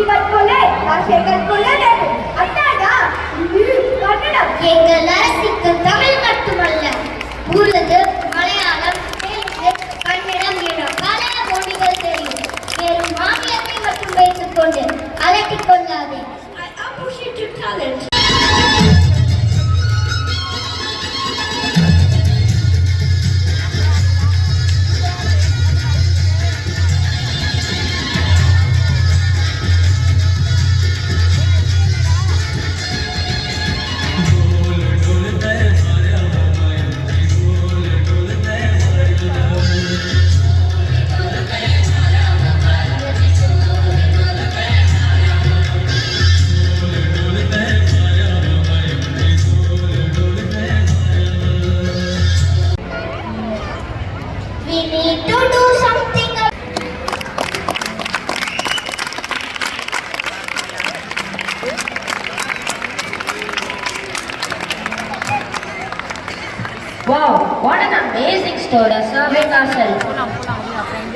கட்கொள்ளே பாஷை கட்கொள்ள வேண்டும். அத்தாடா இது கன்னடம். எங்கள் அரசுக்கு தமிழ் மட்டுமல்ல, உருது, மலையாளம், தெலுங்கு, கன்னடம் என பல மொழிகள் தெரியும். வெறும் ஆங்கிலத்தை மட்டும் வைத்துக் கொண்டு அலட்டிக் கொள்ளாதே. I appreciate your talent. We need to do something. Wow, what an amazing story serving ourselves.